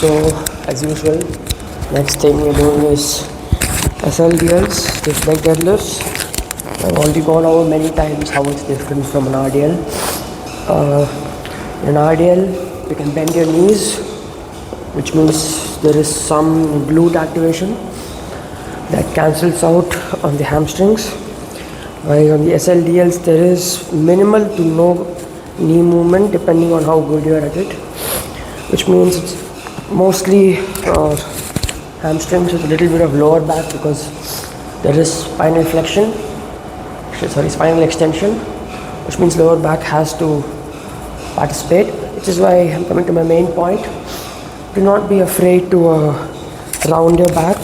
So, as usual, next thing we're doing is SLDLs, stiff leg deadlifts. I've already gone over many times how it's different from an RDL. In an RDL, you can bend your knees, which means there is some glute activation that cancels out on the hamstrings. While on the SLDLs, there is minimal to no knee movement depending on how good you are at it, which means it's mostly hamstrings with a little bit of lower back because there is spinal extension, which means lower back has to participate, which is why I'm coming to my main point. Do not be afraid to round your back.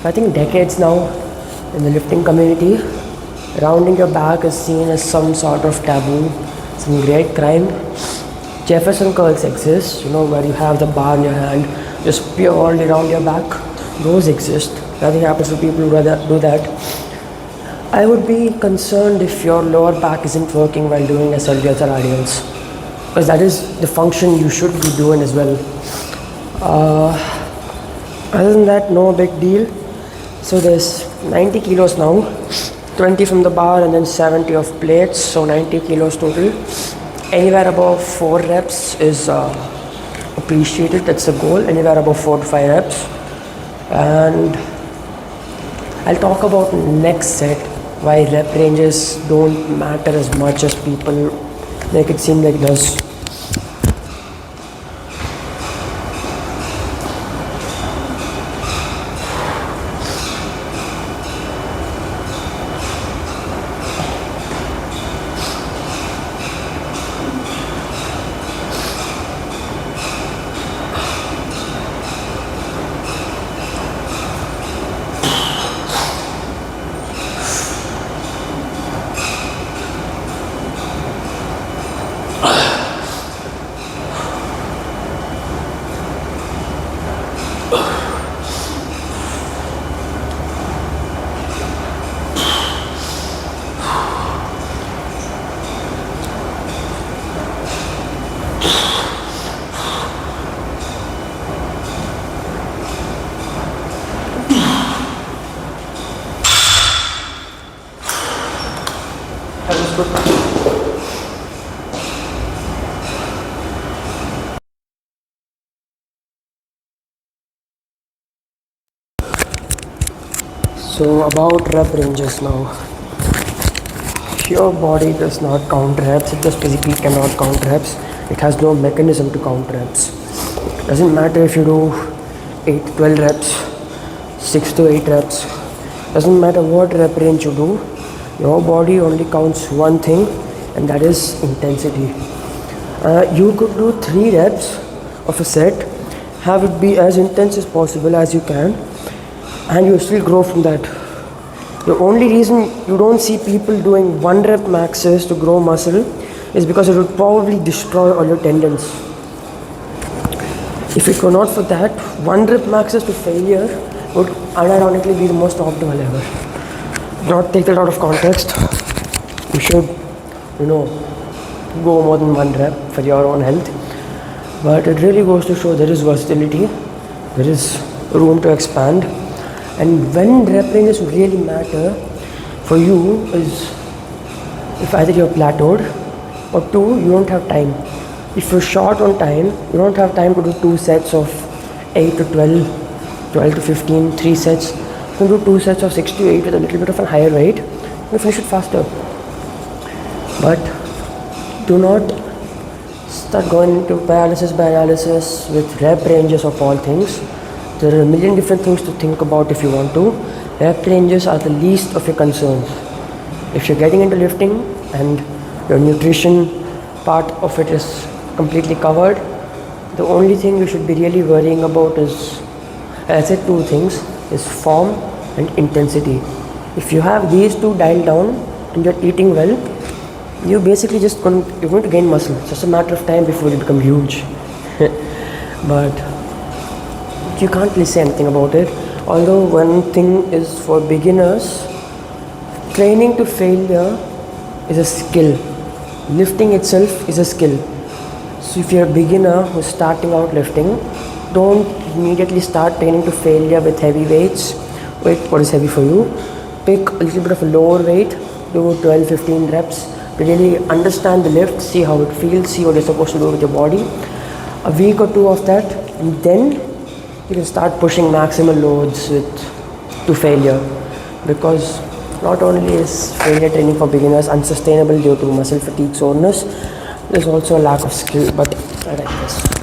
I think decades now in the lifting community, rounding your back is seen as some sort of taboo, some great crime. Jefferson curls exist, where you have the bar in your hand, just purely round your back. Those exist. Nothing happens to people who do that. I would be concerned if your lower back isn't working while doing SLDLs or RDLs, because that is the function you should be doing as well. Other than that, no big deal. So there's 90 kilos now, 20 from the bar and then 70 of plates, so 90 kilos total. Anywhere above 4 reps is appreciated. That's the goal. Anywhere above 4 to 5 reps. And I'll talk about next set, why rep ranges don't matter as much as people make it seem like it does. So about rep ranges now. Your body does not count reps, it just physically cannot count reps. It has no mechanism to count reps. Doesn't matter if you do 8 to 12 reps, 6 to 8 reps. Doesn't matter what rep range you do, your body only counts one thing, and that is intensity. You could do 3 reps of a set, have it be as intense as possible as you can, and you still grow from that. The only reason you don't see people doing 1 rep maxes to grow muscle is because it would probably destroy all your tendons. If it were not for that, 1 rep maxes to failure would unironically be the most optimal ever. Do not take that out of context. You should, go more than 1 rep for your own health. But it really goes to show there is versatility, there is room to expand. And when rep ranges really matter for you is if either you're plateaued or 2, you don't have time. If you're short on time, you don't have time to do 2 sets of 8 to 12, 12 to 15, 3 sets. You can do 2 sets of 6 to 8 with a little bit of a higher weight. You finish it faster. But do not start going into paralysis by analysis with rep ranges of all things. There are a million different things to think about if you want to. Rep ranges are the least of your concerns. If you're getting into lifting and your nutrition part of it is completely covered, the only thing you should be really worrying about is, I said 2 things, is form and intensity. If you have these 2 dialed down and you're eating well, you're basically you're going to gain muscle. It's just a matter of time before you become huge. But you can't really say anything about it. Although one thing is for beginners, training to failure is a skill. Lifting itself is a skill. So if you're a beginner who's starting out lifting, Don't immediately start training to failure with heavy weights. Wait, what is heavy for you? Pick a little bit of a lower weight, do 12-15 reps to really understand the lift, see how it feels, see what you're supposed to do with your body. A week or two of that, and then you can start pushing maximal loads to failure. Because not only is failure training for beginners unsustainable due to muscle fatigue, soreness, there's also a lack of skill. But I like this.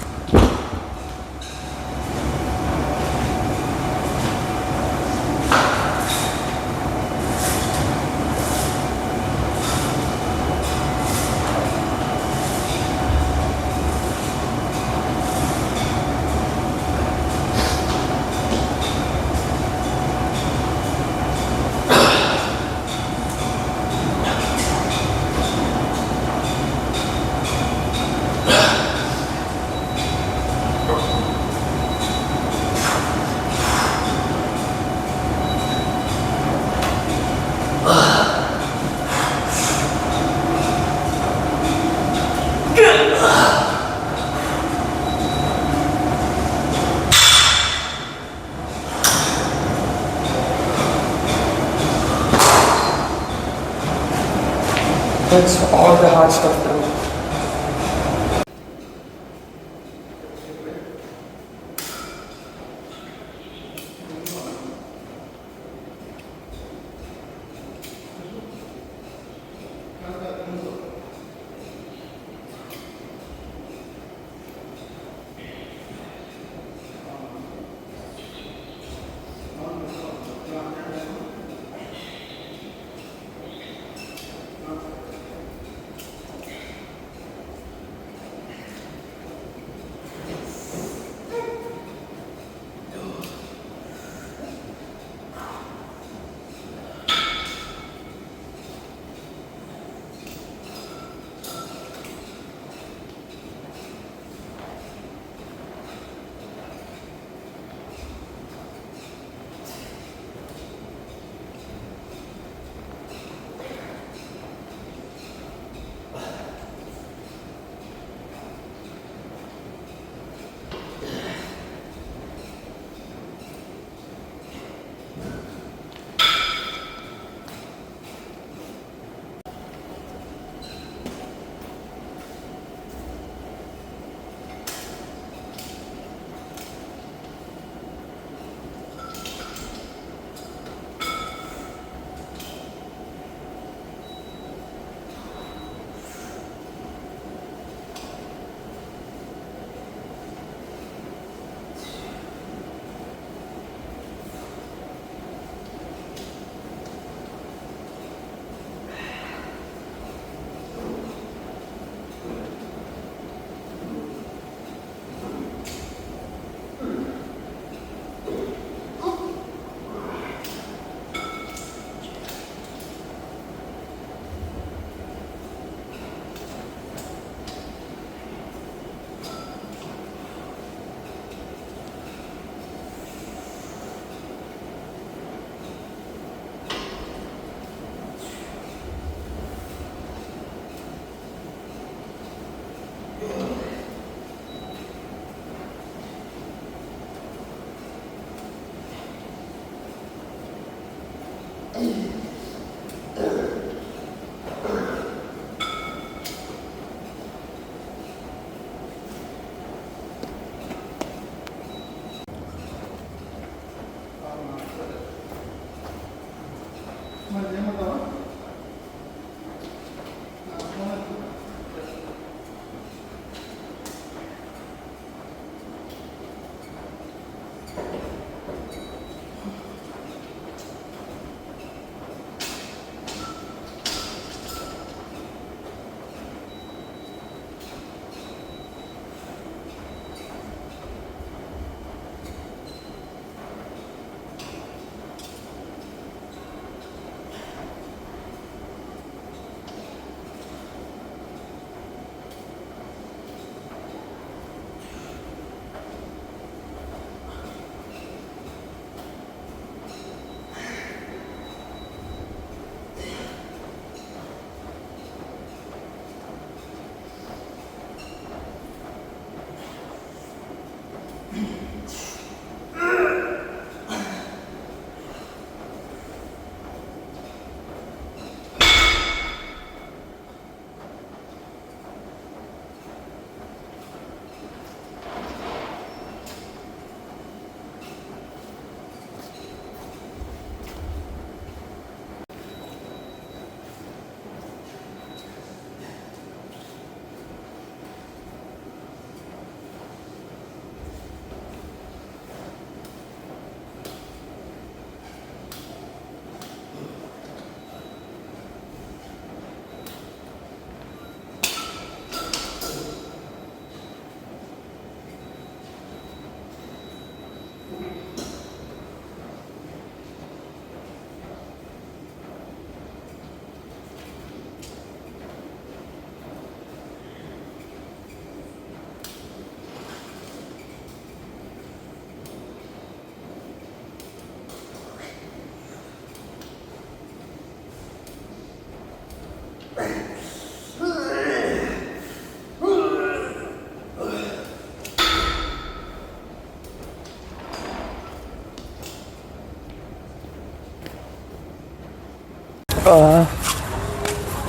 That's all the hard stuff done.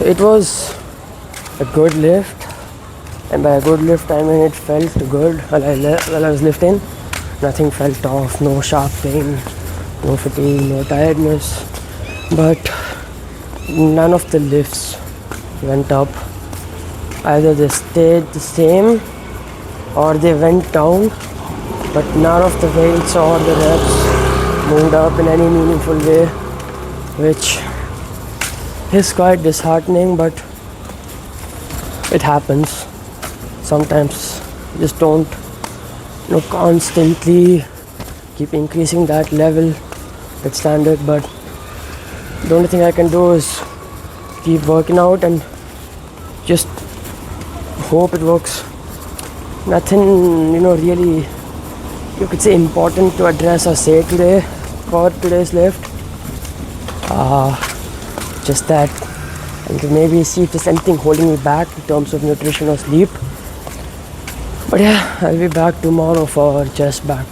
It was a good lift, and by a good lift I mean it felt good while I was lifting. Nothing felt off, no sharp pain, no fatigue, no tiredness, but none of the lifts went up. Either they stayed the same or they went down, but none of the weights or the reps moved up in any meaningful way, which is quite disheartening, but it happens. Sometimes you just don't constantly keep increasing that level, that standard, but the only thing I can do is keep working out and just hope it works. Nothing, really you could say important to address or say today for today's lift. Just that, and to maybe see if there's anything holding me back in terms of nutrition or sleep. But yeah, I'll be back tomorrow for chest back.